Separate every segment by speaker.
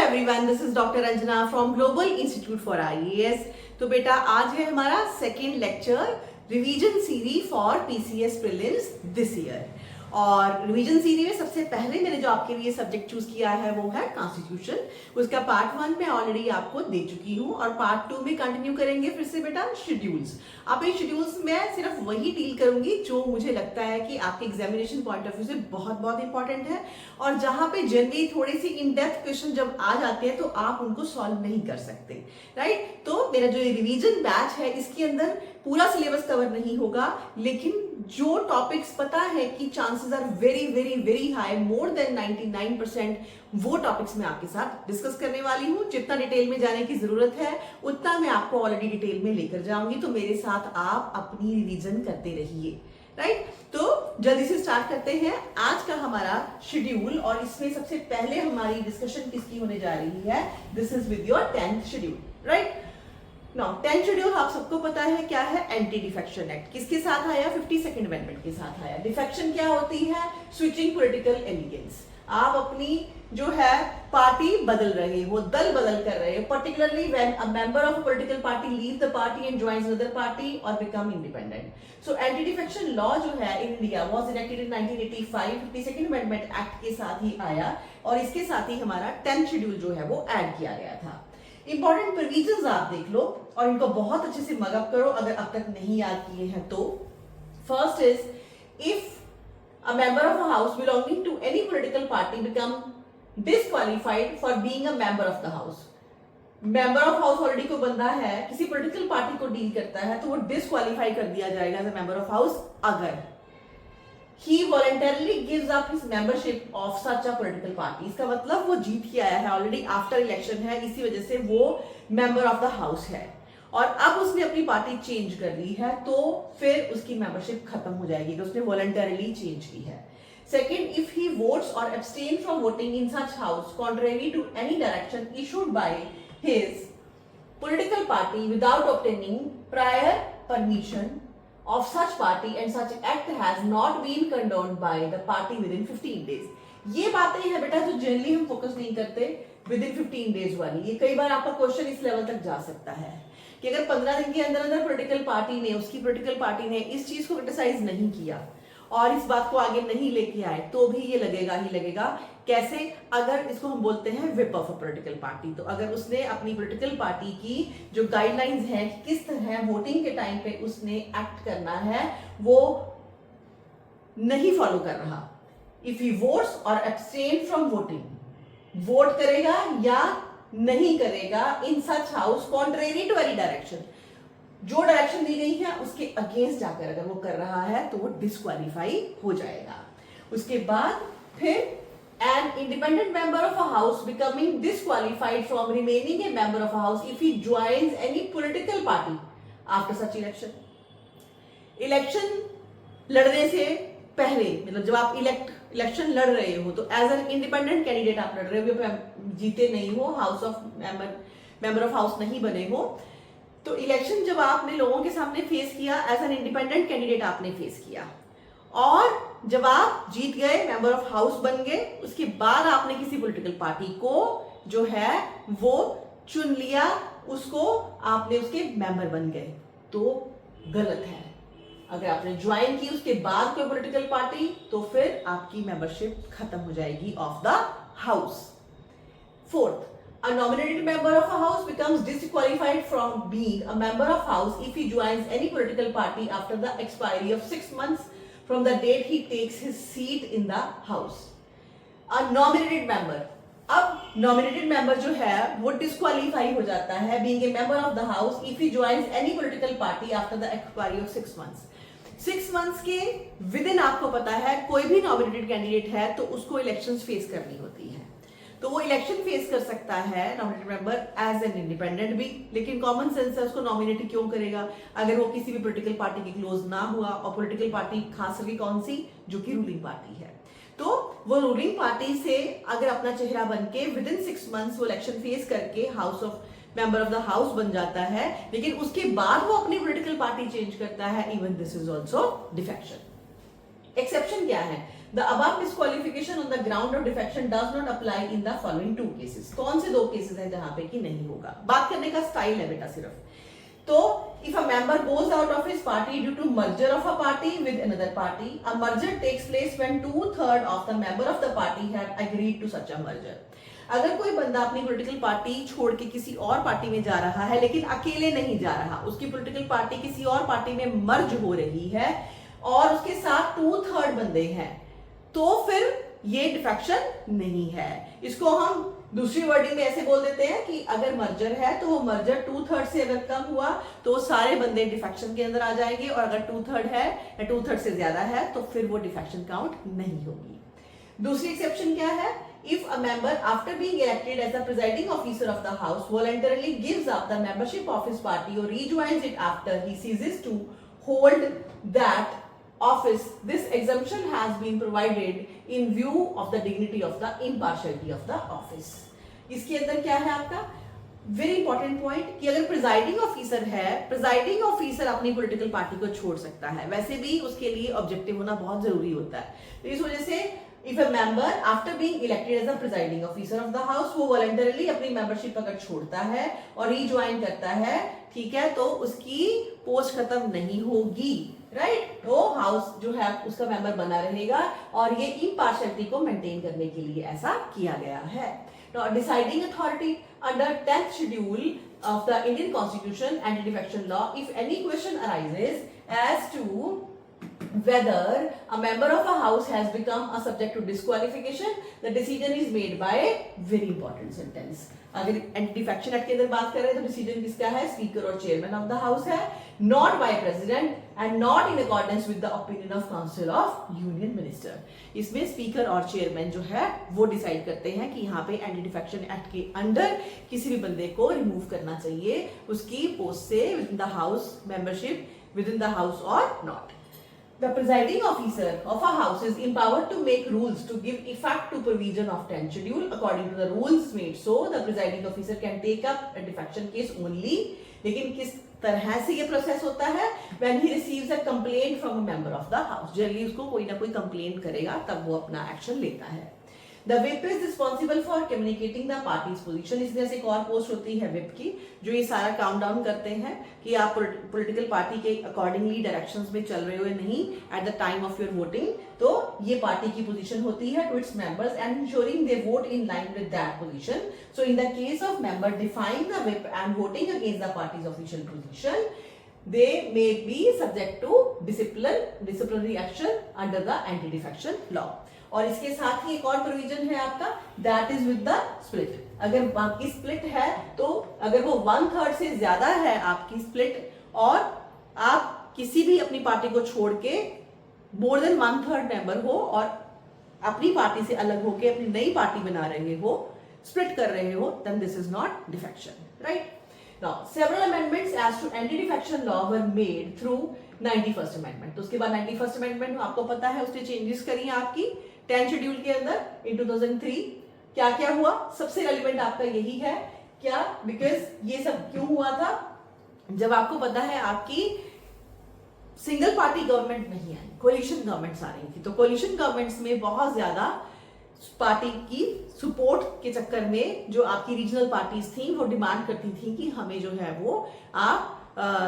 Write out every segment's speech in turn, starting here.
Speaker 1: Everyone, this is doctor Ranjana from global institute for IAS. तो बेटा आज है हमारा second lecture revision series for PCS prelims this year. और रिवीजन सीरीज में सबसे पहले मैंने जो आपके लिए सब्जेक्ट चूज किया है वो है कॉन्स्टिट्यूशन। उसका पार्ट 1 में ऑलरेडी आपको दे चुकी हूँ और पार्ट 2 में कंटिन्यू करेंगे फिर से बेटा शेड्यूल्स। अब ये शेड्यूल्स में सिर्फ वही डील करूंगी जो मुझे लगता है कि आपके एग्जामिनेशन पॉइंट ऑफ व्यू से बहुत बहुत इंपॉर्टेंट है और जहां पे जनरली थोड़ी सी इन डेप्थ क्वेश्चन जब आ जाते हैं तो आप उनको सॉल्व नहीं कर सकते, राइट। तो मेरा जो ये रिवीजन बैच है इसके अंदर पूरा सिलेबस कवर नहीं होगा, लेकिन जो टॉपिक्स पता है कि chances are very very very high, more than 99%, वो टॉपिक्स मैं आपके साथ डिस्कस करने वाली हूँ। जितना डिटेल में जाने की जरूरत है उतना मैं आपको ऑलरेडी डिटेल में लेकर जाऊंगी, तो मेरे साथ आप अपनी रिवीजन करते रहिए, राइट। तो जल्दी से स्टार्ट करते हैं आज का हमारा शेड्यूल। और इसमें सबसे पहले हमारी डिस्कशन किसकी होने जा रही है? This is with your 10th schedule, right. Now 10th schedule आप सबको पता है क्या है? Anti defection act. किसके साथ आया? 52nd अमेंडमेंट के साथ आया। डिफेक्शन क्या होती है? Switching political allegiance. आप अपनी जो है पार्टी बदल रहे हो, दल बदल कर रहे हो, particularly when a member of a political party leave the party and joins another party और become independent. So anti defection law जो है in India was enacted in 1985, 52nd amendment act के साथ ही आया और इसके साथ ही हमारा 10th शेड्यूल जो है वो ऐड किया गया था। इंपॉर्टेंट प्रोविजंस आप देख लो और इनको बहुत अच्छे से मगअप करो अगर अब तक नहीं याद किए हैं तो। First is if a member of a house belonging to any political party become disqualified for being a member of the house। member of house already कोई बंदा है किसी पॉलिटिकल पार्टी को डील करता है तो वो डिस्क्वालीफाई कर दिया जाएगा as a member of house अगर he voluntarily gives up his membership of such a political party। इसका मतलब वो जीत के आया है ऑलरेडी, आफ्टर इलेक्शन है, इसी वजह से वो मेंबर ऑफ द हाउस है और अब उसने अपनी पार्टी चेंज कर ली है तो फिर उसकी मेंबरशिप खत्म हो जाएगी कि उसने वॉलंटरली चेंज की है। सेकेंड, इफ ही वोट्स और abstain from voting in such house contrary to any direction issued by his political party without obtaining prior permission of such party and such act has not been condoned by the party within 15 days। ये बातें हैं बेटा जो generally हम focus नहीं करते within 15 days वाली। ये कई बार आपका क्वेश्चन इस लेवल तक जा सकता है कि अगर 15 दिन के अंदर अंदर पॉलिटिकल पार्टी ने उसकी पॉलिटिकल पार्टी ने इस चीज को क्रिटिसाइज नहीं किया और इस बात को आगे नहीं लेके आए तो भी ये लगेगा ही लगेगा। कैसे? अगर इसको हम बोलते हैं whip of a political party, तो अगर उसने अपनी पॉलिटिकल पार्टी की जो गाइडलाइंस हैं किस तरह वोटिंग के टाइम पे उसने एक्ट करना है वो नहीं फॉलो कर रहा। इफ ही वोट्स और एब्सटेन फ्रॉम वोटिंग, वोट करेगा या नहीं करेगा in such house contrary to any direction, जो डायरेक्शन दी गई है उसके अगेंस्ट जाकर अगर वो कर रहा है तो वो डिस्क्वालीफाई हो जाएगा। उसके बाद फिर an independent member of a house becoming disqualified from remaining a member of a house if he joins any political party after such election। Election लड़ने से पहले मतलब जब आप इलेक्शन लड़ रहे हो तो एज एन इंडिपेंडेंट कैंडिडेट आप लड़ रहे हो, जीते नहीं हो, house of member of house नहीं बने हो, तो इलेक्शन जब आपने लोगों के सामने फेस किया एज एन इंडिपेंडेंट कैंडिडेट आपने फेस किया और जब आप जीत गए मेंबर ऑफ हाउस बन गए उसके बाद आपने किसी पॉलिटिकल पार्टी को जो है वो चुन लिया, उसको आपने उसके मेंबर बन गए तो गलत है। अगर आपने ज्वाइन की उसके बाद कोई पॉलिटिकल पार्टी तो फिर आपकी मेंबरशिप खत्म हो जाएगी of the house. Fourth, a nominated member of a house becomes disqualified from being a member of house if he joins any political party after the expiry of 6 months from the date he takes his seat in the house। a nominated member, अब nominated member जो है वो disqualify हो जाता है being a member of the house if he joins any political party after the expiry of 6 months। 6 months के within आपको पता है कोई भी nominated candidate है तो उसको इलेक्शंस फेस करनी होती है, तो वो इलेक्शन फेस कर सकता है nominated member as an independent भी, लेकिन कॉमन सेंस है उसको नॉमिनेट क्यों करेगा अगर वो किसी भी पॉलिटिकल पार्टी के क्लोज ना हुआ और पॉलिटिकल पार्टी खास करके कौन सी, जो कि रूलिंग पार्टी है। तो वो रूलिंग पार्टी से अगर अपना चेहरा बन के विदिन 6 मंथ्स वो इलेक्शन फेस करके house of member of the house बन जाता है, लेकिन उसके बाद वो अपनी पॉलिटिकल पार्टी चेंज करता है, even this is also defection. Exception क्या है? The above disqualification on the ground of defection does not apply in the following 2 cases. कौन से 2 केसेस हैं जहां पे कि नहीं होगा? बात करने का स्टाइल है बेटा सिर्फ। तो if a member goes out of his party due to merger of a party with another party, a merger takes place when 2/3 of the member of the party have agreed to such a merger. अगर कोई बंदा अपनी political party छोड़ के किसी और party में जा रहा है लेकिन अकेले नहीं जा रहा, उसकी पॉलिटिकल पार्टी किसी और पार्टी में मर्ज हो रही है और उसके साथ 2/3 बंदे हैं, तो फिर ये डिफेक्शन नहीं है। इसको हम दूसरी वर्डिंग में ऐसे बोल देते हैं कि अगर मर्जर है तो वो मर्जर 2/3 से अगर कम हुआ तो सारे बंदे डिफेक्शन के अंदर आ जाएंगे, और अगर 2/3 है या 2/3 से ज्यादा है तो फिर वो डिफेक्शन काउंट नहीं होगी। दूसरी एक्सेप्शन क्या है? If a member after being elected as the presiding officer of the house voluntarily gives up the membership of his party or rejoins it after he ceases to hold that office, this exemption has been provided in view of the dignity of the impartiality of the office. इसके अंदर क्या है आपका very important point कि अगर presiding officer है, presiding officer अपनी political party को छोड़ सकता है, वैसे भी उसके लिए ऑब्जेक्टिव होना बहुत जरूरी होता है। तो इस वजह से if a member after being elected as a presiding officer of the house, वो वॉलंटरली अपनी मेंबरशिप अगर छोड़ता है और रीज्वाइन करता है, ठीक है, तो उसकी पोस्ट खत्म नहीं होगी, राइट? तो हाउस जो है उसका मेंबर बना रहेगा और ये इम्पार्शियलिटी को मेंटेन करने के लिए ऐसा किया गया है। Now, deciding authority under 10th schedule of the Indian Constitution anti-defection law, if any question arises as to whether a member of a house has become a subject to disqualification, the decision is made by very important sentence. अगर anti defection act के अंदर बात कर रहे हैं तो decision किसका है? स्पीकर और चेयरमैन ऑफ द हाउस है, not by president and not in accordance with the opinion of council of union minister. इसमें स्पीकर और चेयरमैन जो है वो डिसाइड करते हैं कि यहाँ पे एंटी डिफेक्शन एक्ट के अंडर किसी भी बंदे को रिमूव करना चाहिए उसकी पोस्ट से with in the house, membership with in the house और not. The presiding officer of a house is empowered to make rules to give effect to provision of 10th schedule according to the rules made. So, the presiding officer can take up a defection case only. लेकिन किस तरह से ये process होता है? When he receives a complaint from a member of the house. Generally उसको कोई ना कोई कंप्लेंट करेगा तब वो अपना एक्शन लेता है। The whip is responsible for communicating the party's position. इस तरह से एक और पोस्ट होती है whip की, जो ये सारा काउंट डाउन करते हैं कि आप पॉलिटिकल पार्टी के अकॉर्डिंगली डायरेक्शंस में चल रहे हो या नहीं at the time of your voting. तो ये पार्टी की पोजीशन होती है to its members and insuring they vote in line with that position. So in the case of member defying the whip and voting against the party's official position, they may be subject to disciplinary action under the anti-defection law. और इसके साथ ही एक और provision है आपका, that is with the split. अगर आपकी split है तो अगर वो 1/3 से ज्यादा है आपकी स्प्लिट और आप किसी भी अपनी पार्टी को छोड़ के मोर देन 1/3 मेंबर हो और अपनी पार्टी से अलग होके अपनी नई पार्टी बना रहे हो, स्प्लिट कर रहे हो, then this is not defection, right? Now, several amendments as to anti-defection law were made through 91st Amendment. तो उसके बाद 91st Amendment आपको पता है उसने चेंजेस करी हैं आपकी 10th शेड्यूल के अंदर इन 2003। क्या क्या हुआ? सबसे रेलिवेंट आपका यही है क्या? बिकॉज ये सब क्यों हुआ था? जब आपको पता है आपकी सिंगल पार्टी गवर्नमेंट नहीं आई, कोलिशन गवर्नमेंट्स आ रही थी, तो कोलिशन गवर्नमेंट्स में बहुत ज्यादा पार्टी की सपोर्ट के चक्कर में जो आपकी रीजनल पार्टीज थी वो डिमांड करती थी कि हमें जो है वो आप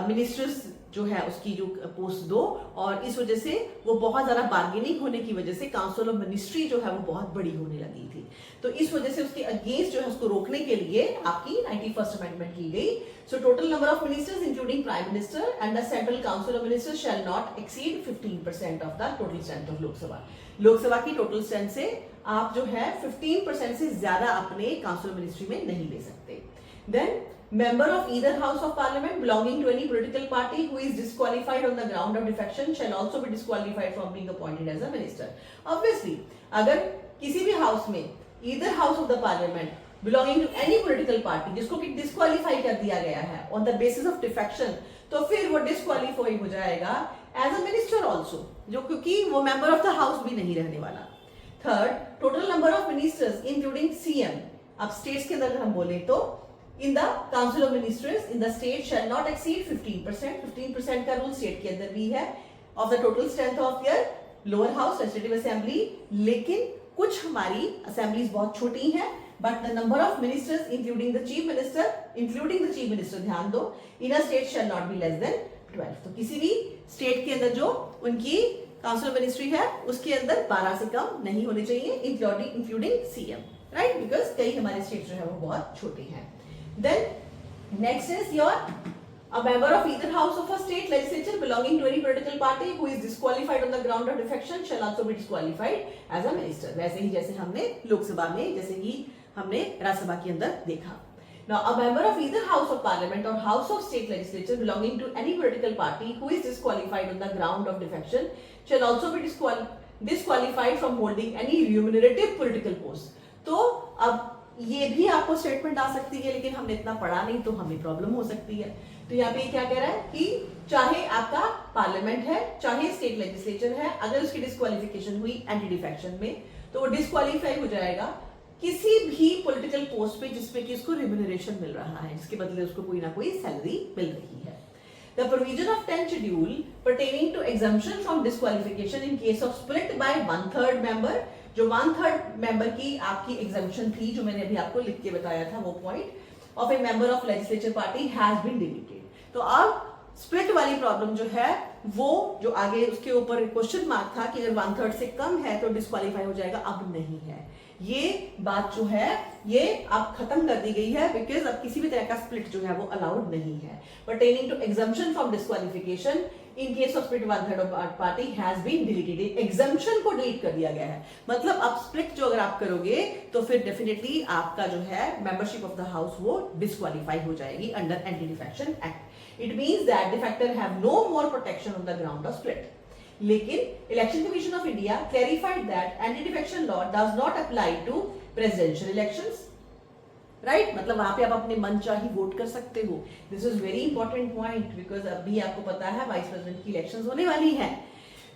Speaker 1: मिनिस्टर्स जो है उसकी जो पोस्ट दो, और इस वजह से वो बहुत ज्यादा बार्गेनिंग होने की वजह से काउंसिल ऑफ मिनिस्ट्री जो है वो बहुत बड़ी होने लगी थी। तो इस वजह से उसके अगेंस्ट जो है उसको रोकने के लिए आपकी 91st अमेंडमेंट की गई। So total number of ministers including prime minister and the central council of ministers shall not exceed 15% of the total strength of Lok Sabha. Lok Sabha की टोटल स्ट्रेंथ से आप जो है 15% से ज्यादा अपने काउंसिल मिनिस्ट्री में नहीं ले सकते। Then member of either house of parliament belonging to any political party who is disqualified on the ground of defection shall also be disqualified from being appointed as a minister. Obviously, अगर किसी भी house में either house of the parliament belonging to any political party जिसको कि disqualify कर दिया गया है on the basis of defection, तो फिर वो डिस्क्वालीफाई हो जाएगा as a minister also, जो क्योंकि वो member of the house भी नहीं रहने वाला। Third, total number of ministers including CM, अब स्टेट्स के अंदर हम बोले तो in the council of ministers in the state shall not exceed 15%. 15% का रूल स्टेट के अंदर भी है of the total strength of their lower house legislative assembly, लेकिन कुछ हमारी असेंबलीज बहुत छोटी हैं, but the number of ministers including the chief minister ध्यान दो, in a state shall not be less than 12। तो किसी भी स्टेट के अंदर जो उनकी काउंसिल ऑफ मिनिस्ट्री है उसके अंदर 12 से कम नहीं होने चाहिए, इंक्लूडिंग सीएम, राइट, बिकॉज कई हमारे स्टेट जो है वो बहुत छोटे हैं। Then next is your a member of either house of a state legislature belonging to any political party who is disqualified on the ground of defection shall also be disqualified as a minister। वैसे ही जैसे हमने लोकसभा में, जैसे ही हमने राज्यसभा के अंदर देखा। Now a member of either house of parliament or house of state legislature belonging to any political party who is disqualified on the ground of defection shall also be disqualified from holding any remunerative political post। तो अब ये भी आपको statement आ सकती है, लेकिन हमने इतना पढ़ा नहीं तो हमें प्रॉब्लम हो सकती है। तो यहाँ पे क्या कह रहा है कि चाहे आपका पार्लियामेंट है, चाहे स्टेट लेजिस्लेचर है, अगर उसकी डिस्क्वालिफिकेशन हुई एंटी डिफेक्शन में तो वो डिस्क्वालीफाई हो जाएगा किसी भी पॉलिटिकल पोस्ट पे जिसपे कि उसको रिम्यूनरेशन मिल रहा है, जिसके बदले उसको कोई ना कोई सैलरी मिल रही है। The provision of 10th schedule pertaining to exemption from disqualification in case of split by 1/3 member, जो 1/3 मेंबर की आपकी एग्जाम्पशन थी, जो मैंने अभी आपको लिख के बताया था वो point, of a member of legislature party has been deleted. तो अब स्प्लिट वाली प्रॉब्लम जो है वो जो आगे उसके ऊपर क्वेश्चन मार्क था कि अगर 1/3 से कम है तो डिस्क्वालीफाई हो जाएगा, अब नहीं है। ये बात जो है ये अब खत्म कर दी गई है, बिकॉज अब किसी भी तरह का स्प्लिट जो है वो अलाउड नहीं है। Pertaining to exemption from disqualification in case of split 1/3 of party has been deleted. Exemption को डिलीट कर दिया गया है, मतलब अब स्प्लिट जो अगर आप करोगे तो फिर डेफिनेटली आपका जो है मेंबरशिप ऑफ द हाउस वो डिस्क्वालीफाई हो जाएगी under anti defection act. It means that defector have no more protection on the ground of split. लेकिन election commission of India clarified that anti-defection law does not apply to presidential elections, right? मतलब वहां पे आप अपने मन चाही vote कर सकते हो। This is very important point because अभी आपको पता है वाइस प्रेसिडेंट की इलेक्शंस होने वाली है,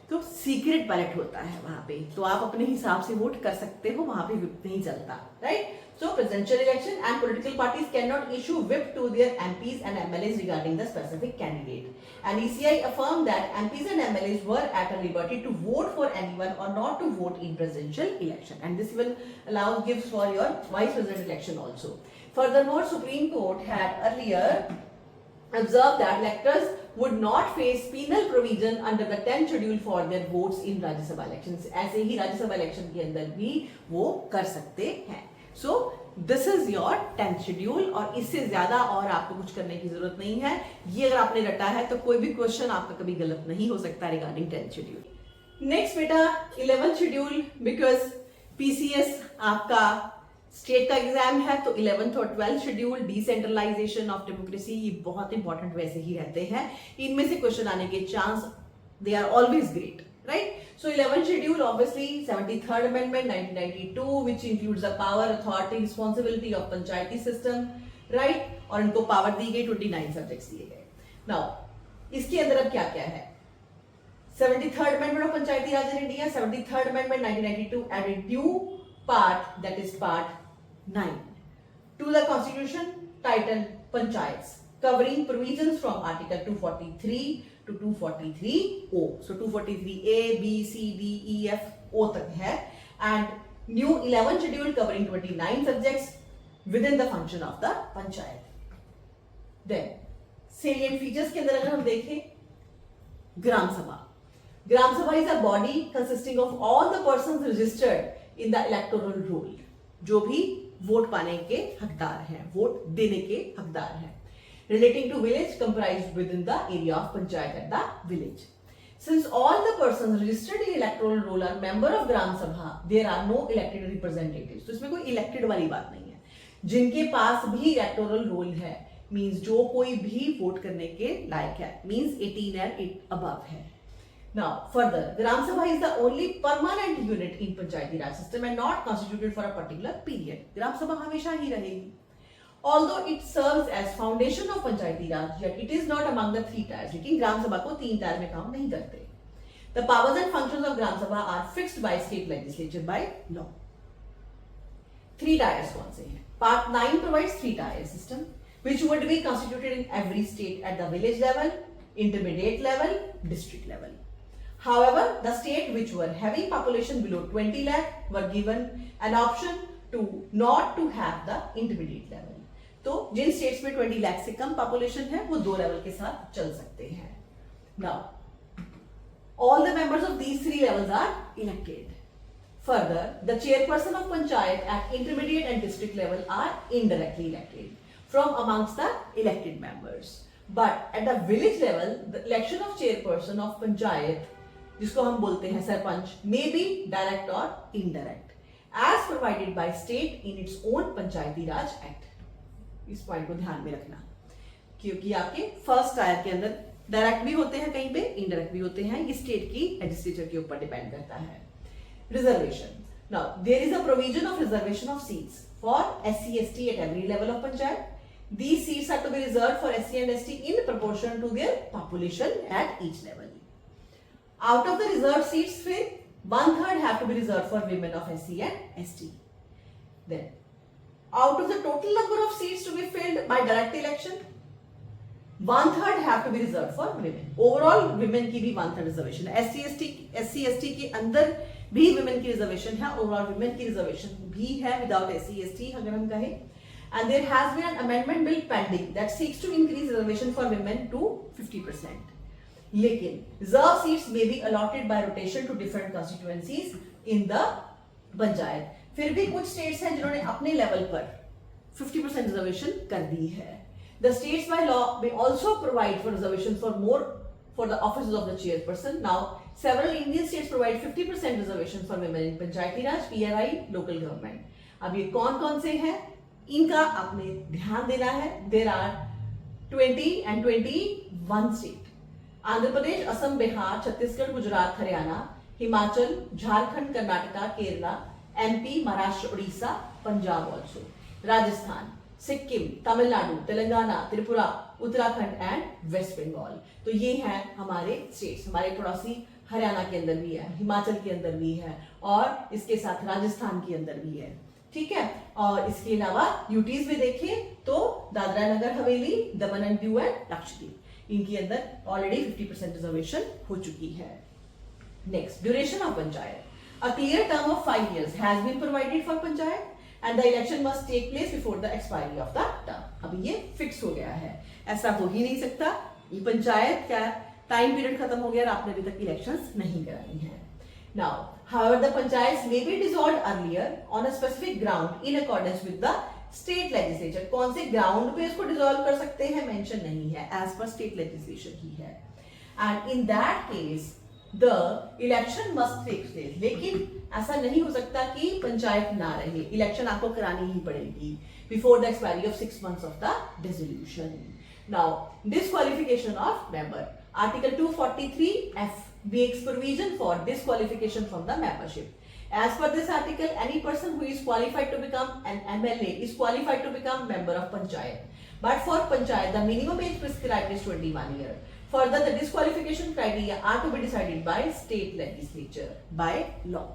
Speaker 1: तो सीक्रेट बैलेट होता है वहां पे, तो आप अपने हिसाब से वोट कर सकते हो, वहां पे विप नहीं चलता, right? So presidential election and political parties cannot issue whip to their MPs and MLAs regarding the specific candidate. And ECI affirmed that MPs and MLAs were at a liberty to vote for anyone or not to vote in presidential election. And this will gives for your vice president election also. Furthermore, Supreme Court had earlier observed that electors would not face penal provision under the 10th schedule for their votes in Rajya Sabha elections. ऐसे ही राज्य सभा election के अंदर भी वो कर सकते हैं। So this is your 10th schedule, और इससे ज्यादा और आपको कुछ करने की जरूरत नहीं है। ये अगर आपने रटा है तो कोई भी क्वेश्चन आपका कभी गलत नहीं हो सकता रिगार्डिंग 10th schedule। नेक्स्ट बेटा 11th schedule, बिकॉज पीसीएस आपका स्टेट का एग्जाम है तो 11th और 12th schedule decentralisation of democracy ये बहुत इंपॉर्टेंट वैसे ही रहते हैं, इनमें से क्वेश्चन आने के chance they are always great, right? So 11th schedule obviously 73rd amendment 1992 which includes the power, authority, responsibility of panchayati system, right? और इनको पावर दी गई, 29 सब्जेक्ट्स दिए गए। Now इसके अंदर अब क्या क्या है? 73rd amendment of Panchayati Raj in India, 73rd amendment 1992 added new part, that is part 9 to the constitution titled Panchayats, covering provisions from article 243 to 243O. So 243A, B, C, D, E, F, O तक है, and new 11th schedule covering 29 subjects within the function of the panchayat. Then salient features के अंदर अगर हम देखें, ग्राम सभा is a body consisting of all the persons registered in the electoral roll, जो भी वोट पाने के हकदार हैं, वोट देने के हकदार हैं। Relating to village comprised within the area of panchayat at the village. Since all the persons registered in electoral roll are member of Gram Sabha, there are no elected representatives. तो इसमें कोई elected वाली बात नहीं है। जिनके पास भी electoral roll है, means जो कोई भी वोट करने के लायक है, means 18 and above है। Now further, Gram Sabha is the only permanent unit in Panchayati Raj system and not constituted for a particular period. Gram Sabha हमेशा ही रहेगी। Although it serves as foundation of Panchayati Raj, yet it is not among the 3 tiers. लेकिन ग्राम सभा को 3 tyre में काम नहीं करते। The powers and functions of Gram Sabha are fixed by state legislature by law. 3 tiers कौन से हैं? Part 9 provides 3 tier system, which would be constituted in every state at the village level, intermediate level, district level. However, the state which were having population below 20 lakh were given an option to not to have the intermediate level. तो जिन states में 20 लाख से कम population है वो 2 level के साथ चल सकते हैं. Now, all the members of these 3 levels are elected. Further, the chairperson of panchayat at intermediate and district level are indirectly elected from amongst the elected members. But at the village level, the election of chairperson of panchayat, जिसको हम बोलते हैं sarpanch, may be direct or indirect, as provided by state in its own Panchayati Raj act. इस point को ध्यान में रखना, क्योंकि आपके फर्स्ट टायर के अंदर डायरेक्ट भी होते हैं, कहीं पे इनडायरेक्ट भी होते हैं. ये स्टेट की लेजिस्लेचर के ऊपर डिपेंड करता है. Reservation. Now there is a provision of reservation of seats for SC ST at every level of panchayat. These seats are to be reserved for SC and ST in proportion to their population at each level. Out of the reserved seats, फिर 1/3 have to be reserved for women of SC and ST. Then, out of the total number of seats to be filled by direct election, 1/3 have to be reserved for women. Overall, women की भी 1/3 reservation है. SC ST के अंदर भी women की reservation है. Overall, women की reservation भी है without SC ST अगर हम कहें. And there has been an amendment bill pending that seeks to increase reservation for women to 50%. लेकिन reserved seats may be allotted by rotation to different constituencies in the panchayat. फिर भी कुछ states हैं जिन्होंने अपने लेवल पर 50% रिजर्वेशन कर दी है. The states by law may also provide for reservation for more for the offices of the chairperson. Now, several Indian states provide 50% reservation for women in Panchayati Raj, PRI, local government. अब ये कौन-कौन से हैं? इनका आपने ध्यान देना है. There are 20 and 21 state. Andhra Pradesh, Assam, Bihar, Chhattisgarh, Gujarat, Haryana, Himachal, Jharkhand, Karnataka, Kerala, MP, Maharashtra, Odisha, Punjab also, Rajasthan, Sikkim, Tamil Nadu, Telangana, Tripura, Uttarakhand and West Bengal. तो ये हैं हमारे स्टेट्स. हमारे पड़ोसी हरियाणा के अंदर भी है, हिमाचल के अंदर भी है और इसके साथ राजस्थान के अंदर भी है. ठीक है. और इसके अलावा यूटीज में देखें तो दादरा नगर हवेली, दमन एंड दीव एंड लक्षद्वीप, इनके अंदर ऑलरेडी 50% रिजर्वेशन हो चुकी है. Next, duration of panchayat. A clear term of 5 years has been provided for panchayat and the election must take place before the expiry of the term. अभी ये फिक्स हो गया है, ऐसा हो ही नहीं सकता. ये पंचायत का टाइम पीरियड खत्म हो गया और आपने अभी तक इलेक्शंस नहीं कराई हैं. Now, however, the panchayats may be dissolved earlier on a specific ground in accordance with the state legislature. कौन से ground पे इसको dissolve कर सकते हैं mention नहीं है, as per state legislation ही है. And in that case, the election must take place. लेकिन ऐसा नहीं हो सकता कि पंचायत ना रहे, इलेक्शन आपको करानी ही पड़ेगी before the expiry of 6 months of the dissolution. Now, disqualification of member. Article 243F makes provision for disqualification from the membership. As per this article, any person who is qualified to become an MLA is qualified to become member of panchayat. But for panchayat, the minimum age prescribed is 21 years. Further, the disqualification criteria are to be decided by state legislature by law.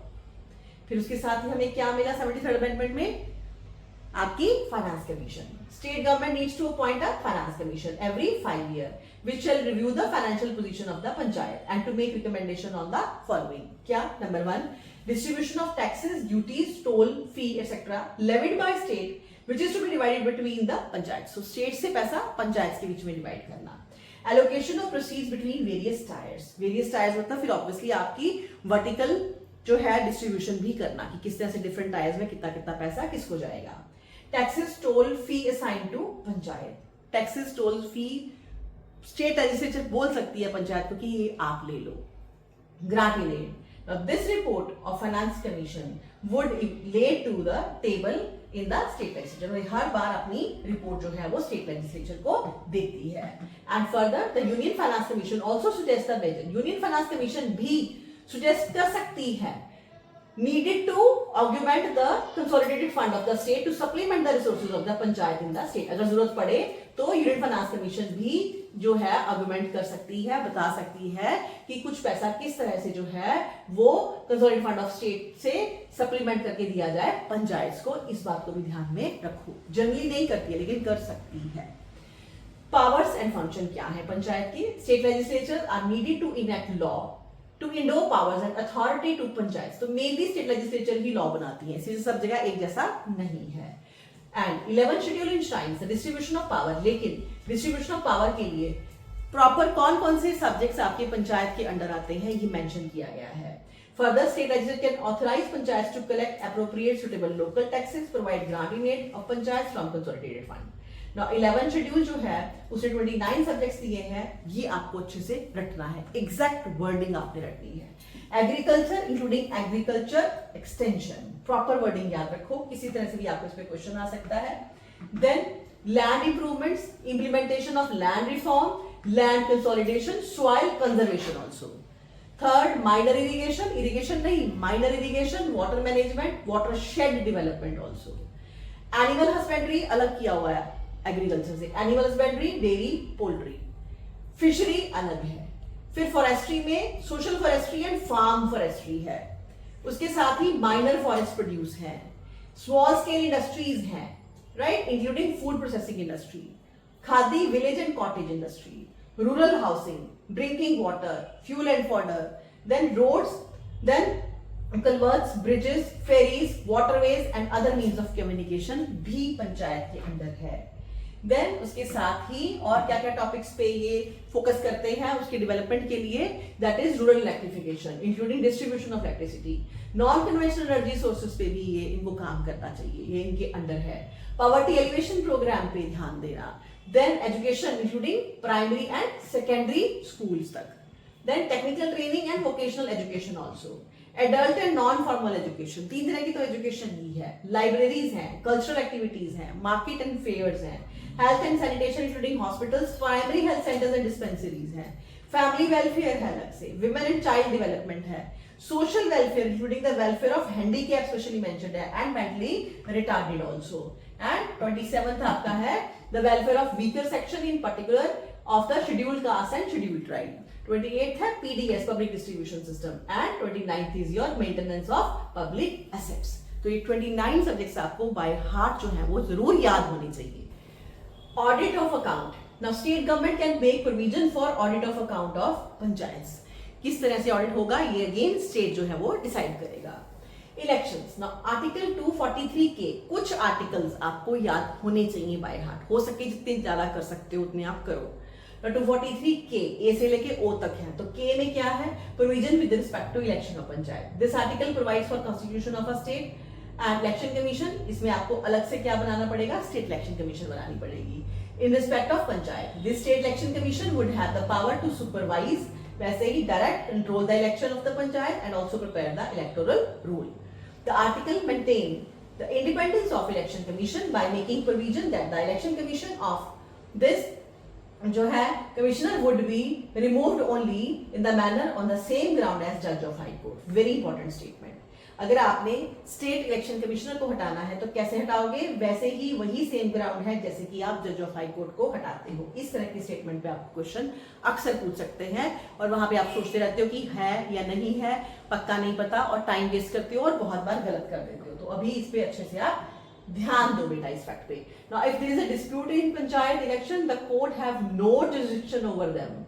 Speaker 1: फिर उसके साथ ही हमें क्या मिला 73rd amendment में? आपकी finance commission. State government needs to appoint a finance commission every 5 years which shall review the financial position of the panchayat and to make recommendation on the following. क्या? Number 1, distribution of taxes, duties, toll, fee, etc. levied by state which is to be divided between the panchayat. So state से पैसा पंचायत के बीच में divide करना. Allocation of proceeds between various tiers. Various tiers मतलब फिर obviously आपकी vertical जो है डिस्ट्रीब्यूशन भी करना कि किस तरह से डिफरेंट टायर्स में कितना कितना पैसा किसको जाएगा. Taxes, toll, fee assign to panchayat. Taxes, toll, fee state legislature बोल सकती है पंचायत को कि ये आप ले लो. Grant in aid. This report of finance commission would lay to the table in the state legislature. हर बार अपनी रिपोर्ट जो है वो स्टेट लेजिस्लेचर को देती है. And further the union finance commission also suggest the measure. Union finance commission भी सुजेस्ट कर सकती है needed to augment the consolidated fund of the state to supplement the resources of the panchayat in the state. अगर जरूरत पड़े तो union finance commission भी जो है आर्गुमेंट कर सकती है, बता सकती है कि कुछ पैसा किस तरह से जो है वो कंसोलिडेटेड फंड ऑफ स्टेट से सप्लीमेंट करके दिया जाए पंचायत को. इस बात को भी ध्यान में रखो. जनरली नहीं करती है लेकिन कर सकती है. पावर्स एंड फंक्शन क्या है पंचायत की? State legislature are needed to enact law to endow powers and authority to panchayat. तो मेनली स्टेट लेजिस्लेचर ही लॉ बनाती है, इसलिए सब जगह एक जैसा नहीं है। And 11 schedule enshrines the distribution of power, लेकिन डिस्ट्रीब्यूशन ऑफ पावर के लिए प्रॉपर कौन कौन से सब्जेक्ट्स आपके पंचायत के अंडर आते हैं ये मेंशन किया गया है। Further, state legislature can authorize panchayats to collect appropriate suitable local taxes, provide grant in aid of panchayats from consolidated fund. Now 11 schedule जो है उसने 29 सब्जेक्ट्स दिए हैं, ये आपको अच्छे से रटना है, एग्जैक्ट वर्डिंग आपने रटनी है। Agriculture including agriculture extension, proper wording याद रखो, किसी तरह से भी आपको इस पे क्वेश्चन आ सकता है। Then land improvements, implementation of land reform, land consolidation, soil conservation also. Third minor irrigation, irrigation नहीं minor irrigation, water management, water shed development also. Animal husbandry अलग किया हुआ है एग्रीकल्चर से, animal husbandry, dairy, poultry. Fishery अलग है। फिर forestry में social forestry and farm forestry है, उसके साथ ही माइनर फॉरेस्ट प्रोड्यूस है, स्मॉल स्केल इंडस्ट्रीज हैं, right, including food processing industry, khadi, village and cottage industry, rural housing, drinking water, fuel and fodder, then roads, then culverts, bridges, ferries, waterways and other means of communication भी पंचायत के अंदर है। Then उसके साथ ही और क्या क्या टॉपिक्स पे ये फोकस करते हैं उसके डेवलपमेंट के लिए, that is rural electrification including distribution of electricity, non conventional energy sources पे भी ये इनको काम करना चाहिए, ये इनके अंडर है। पॉवर्टी एलिवेशन प्रोग्राम पे ध्यान देना, then education including primary and secondary schools तक, then technical training and vocational education also, adult and non formal education, 3 तरह की तो एजुकेशन ही है, लाइब्रेरीज हैं, कल्चरल एक्टिविटीज हैं, मार्केट एंड फेयर्स हैं, health and sanitation including hospitals, primary health centres and dispensaries हैं, फैमिली वेलफेयर है अलग से, विमेन एंड चाइल्ड डेवलपमेंट है, social welfare including the welfare of handicap specially mentioned है and mentally retarded also, and 27th आपका है the welfare of weaker section in particular of the scheduled caste and scheduled tribe, 28th है PDS public distribution system, and 29th is your maintenance of public assets. तो ये 29 subjects आपको by heart जो है वो जरूर याद होनी चाहिए। Audit of account, now state government can make provision for audit of account of panchayats, किस तरह से ऑडिट होगा ये अगेन स्टेट जो है वो डिसाइड करेगा। इलेक्शंस, नाउ आर्टिकल 243 के कुछ आर्टिकल्स आपको याद होने चाहिए बाय हार्ट, हो सके जितने ज्यादा कर सकते हो उतने आप करो। 243 के ए से लेके ओ तक है, तो के में क्या है, provision with respect to election of panchayat. This article provides for constitution of a state and election commission, इसमें आपको अलग से क्या बनाना पड़ेगा, स्टेट इलेक्शन कमीशन बनानी पड़ेगी। In respect of panchayat, this state election commission would have the power to supervise, वैसे ही direct control the election of the panchayat and also prepare the electoral rule. The article maintain the independence of election commission by making provision that the election commission of this जो है commissioner would be removed only in the manner on the same ground as judge of high court. Very important statement. अगर आपने state election commissioner को हटाना है तो कैसे हटाओगे, वैसे ही वही सेम ग्राउंड है जैसे कि आप जज ऑफ हाई कोर्ट को हटाते हो। इस तरह की स्टेटमेंट पे आपको क्वेश्चन अक्सर पूछ सकते हैं और वहां पे आप सोचते रहते हो कि है या नहीं है, पक्का नहीं पता और टाइम वेस्ट करते हो और बहुत बार गलत कर देते हो। तो अभी इस पे अच्छे से आप ध्यान दो बेटा इस फैक्ट पे। Now if there is a dispute in panchayat election, the court have no jurisdiction over them.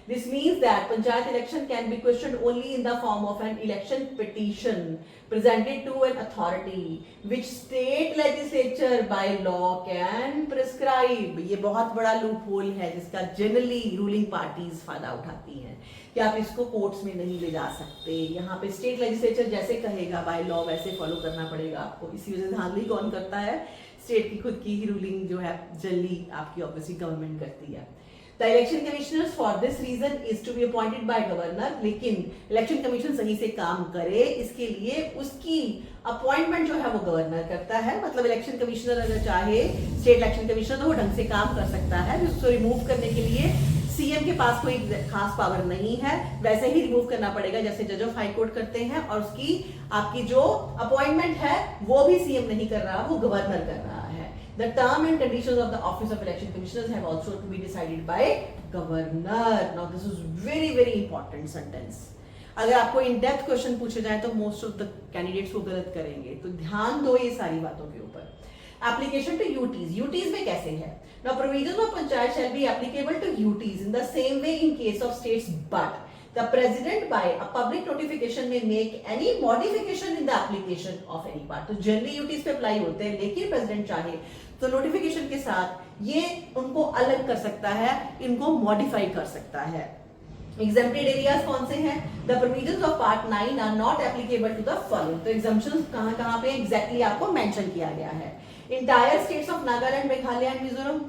Speaker 1: This means that panchayat election can be questioned only in the form of an election petition presented to an authority which state legislature by law can prescribe। ये बहुत बड़ा loop hole है जिसका generally ruling parties फायदा उठाती हैं कि आप इसको कोर्ट्स में नहीं ले जा सकते। यहाँ पे स्टेट लेजिस्लेचर जैसे कहेगा बाय लॉ वैसे फॉलो करना पड़ेगा आपको। इसी वजह से धांधली कौन करता है, स्टेट की खुद की ही रूलिंग जो है जनरली आपकी ऑब्वियसली गवर्नमेंट करती है। The election commissioners for this reason is to be appointed by governor, लेकिन इलेक्शन कमीशन सही से काम करे इसके लिए उसकी अपॉइंटमेंट जो है वो गवर्नर करता है। मतलब इलेक्शन कमिश्नर अगर चाहे स्टेट इलेक्शन कमिश्नर तो वो ढंग से काम कर सकता है, उसको रिमूव करने के लिए सीएम के पास कोई खास पावर नहीं है, वैसे ही रिमूव करना पड़ेगा जैसे जज ऑफ हाई कोर्ट करते हैं। और उसकी आपकी जो अपॉइंटमेंट है वो भी सीएम नहीं कर रहा, वो गवर्नर कर रहा है। The term and conditions of the office of election commissioners have also to be decided by governor. Now this is very very important sentence. अगर आपको इन डेप्थ क्वेश्चन पूछे जाए तो मोस्ट ऑफ द कैंडिडेट्स वो गलत करेंगे, तो ध्यान दो ये सारी बातों के ऊपर। एप्लीकेशन टू यूटीज, यूटीज में कैसे है, now provision of panchayat shall be applicable to UTs in the same way in case of states, but the president by a public notification में make any modification in the application of any part. तो generally UTs पे apply होते हैं, लेकिन president चाहे तो notification के साथ ये उनको अलग कर सकता है, इनको मॉडिफाई कर सकता है। एग्जेम्प्टेड एरियाज कौन से हैं? The provisions of part 9 are not applicable to the following. तो एग्जम्पशंस कहां-कहां पे एग्जैक्टली आपको मेंशन किया गया है। Entire states of Nagaland, Meghalaya and Mizoram,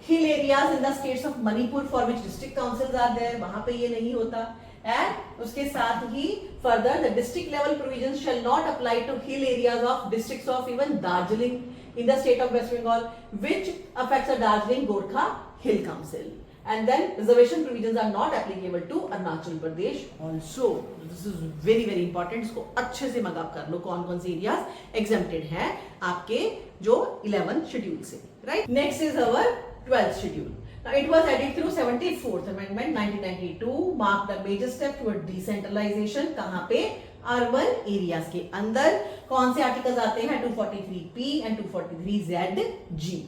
Speaker 1: hill areas in the states of Manipur for which district councils are there, वहां पे ये नहीं होता। एंड उसके साथ ही further the district level provisions shall not apply to hill areas of districts of even Darjeeling in the state of West Bengal which affects the Darjeeling Gorkha hill council. And then reservation provisions are not applicable to Arunachal Pradesh also. This is very very important. इसको अच्छे से mug up कर लो कौन कौन से areas exempted हैं आपके जो 11th शेड्यूल से, right. Next is our 12th schedule. Now it was added through 74th Amendment 1992, marked the major step toward decentralization. कहाँ पे? अर्बन एरियाज के अंदर कौन से आर्टिकल्स आते हैं? 243P and 243ZG.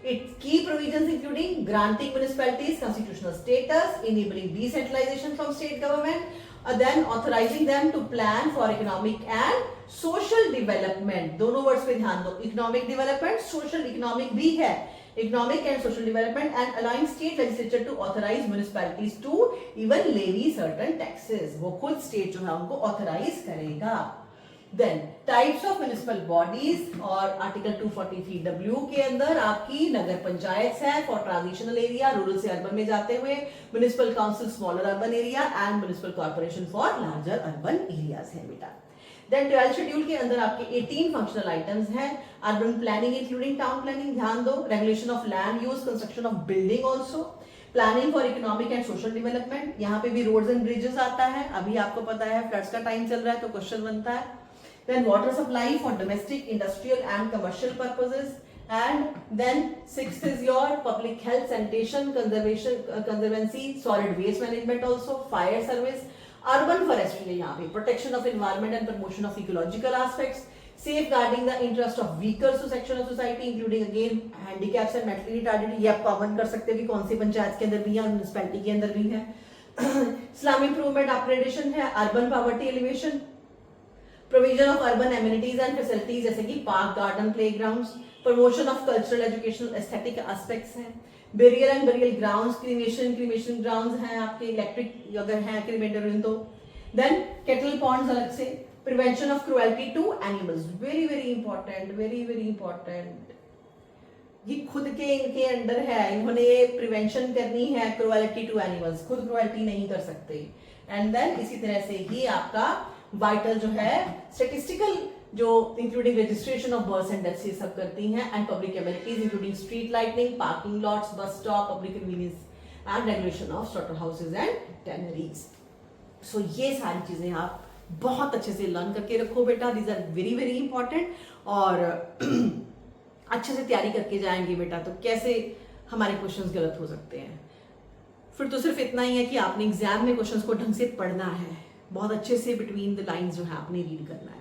Speaker 1: Its key provisions including granting municipalities constitutional status, enabling decentralization from state government, then authorizing them to plan for economic and social development. दोनों words पे ध्यान दो, economic development, social economic भी है, economic and social development, and allowing state legislature to authorize municipalities to even levy certain taxes. वो खुद state जो है उनको authorize करेगा. Then types of municipal bodies और आर्टिकल 243W के अंदर आपकी नगर पंचायत है फॉर ट्रांजिशनल एरिया, रूरल से अर्बन में जाते हुए, municipal council smaller urban area and municipal corporation for larger urban areas है बेटा। Then 12th शेड्यूल के अंदर आपके 18 फंक्शनल आइटम्स हैं। Urban planning including town planning, ध्यान दो, regulation of land use, construction of building also, planning for economic and social development, यहाँ पे भी रोड्स एंड ब्रिजेस आता है। अभी आपको पता है फ्लड्स का टाइम चल रहा है तो क्वेश्चन बनता है। Then water supply for domestic, industrial and commercial purposes, and then 6th is your public health, sanitation, conservancy, solid waste management also, fire service, urban forestry है यहाँ पे, protection of environment and promotion of ecological aspects, safeguarding the interest of weaker section of society including again handicaps and mentally retarded, ये आप common कर सकते हो कि कौन सी पंचायत के अंदर भी है, म्युनिसिपैलिटी के अंदर भी है। Slum improvement upgradation है, urban poverty elevation, provision of urban amenities and facilities जैसे कि park, garden, playgrounds, promotion of cultural, educational, aesthetic aspects हैं, burial and burial grounds, cremation grounds हैं आपके, इलेक्ट्रिक अगर हैं क्रीमेटोरियम तो। देन केटल पॉन्ड्स अलग से, prevention of cruelty to animals, very very important, very very important, ये खुद के इनके अंडर है, इन्होंने ये प्रिवेंशन करनी है क्रुएल्टी टू एनिमल्स, खुद क्रुएल्टी नहीं कर सकते। एंड देन इसी तरह से ही आपका वाइटल जो है स्टेटिस्टिकल जो including registration of births and deaths ये सब करती हैं, and public amenities including street lightning, parking lots, bus stop, public convenience and regulation of slaughter houses and tanneries. So ये सारी चीजें आप बहुत अच्छे से लर्न करके रखो बेटा, these are very very important, और अच्छे से तैयारी करके जाएंगे बेटा तो कैसे हमारे क्वेश्चंस गलत हो सकते हैं। फिर तो सिर्फ इतना ही है कि आपने एग्जाम में क्वेश्चंस को ढंग से पढ़ना है, बहुत अच्छे से बिटवीन द लाइंस जो है आपने रीड करना है।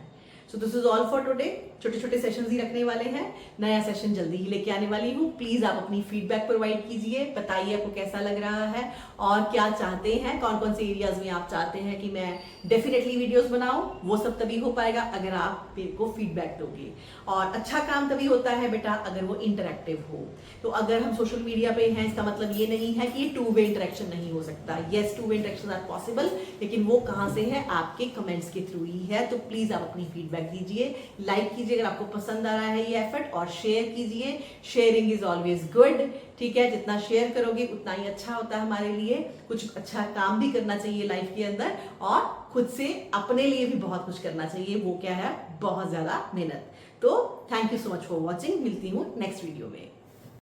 Speaker 1: So this is all for today. छोटे छोटे सेशंस ही रखने वाले हैं, नया सेशन जल्दी ही लेके आने वाली हूँ। प्लीज आप अपनी फीडबैक प्रोवाइड कीजिए, बताइए आपको कैसा लग रहा है और क्या चाहते हैं, कौन कौन से एरियाज में आप चाहते हैं कि मैं डेफिनेटली वीडियोस बनाऊं। वो सब तभी हो पाएगा अगर आप मेरे को फीडबैक दोगे, और अच्छा काम तभी होता है बेटा अगर वो इंटरेक्टिव हो। तो अगर हम सोशल मीडिया पे हैं इसका मतलब ये नहीं है कि टू वे इंटरेक्शन नहीं हो सकता। Yes, two way interaction are possible, लेकिन वो कहाँ से है? आपके कमेंट्स के थ्रू ही है। तो प्लीज आप अपनी फीडबैक दीजिए, लाइक कीजिए अगर आपको पसंद आ रहा है ये एफर्ट, और शेयर कीजिए। शेयरिंग इज ऑलवेज गुड, ठीक है, जितना शेयर करोगे उतना ही अच्छा होता है हमारे लिए। कुछ अच्छा काम भी करना चाहिए लाइफ के अंदर, और खुद से अपने लिए भी बहुत कुछ करना चाहिए। वो क्या है? बहुत ज्यादा मेहनत। तो thank you so much for watching, मिलती हूँ नेक्स्ट वीडियो में।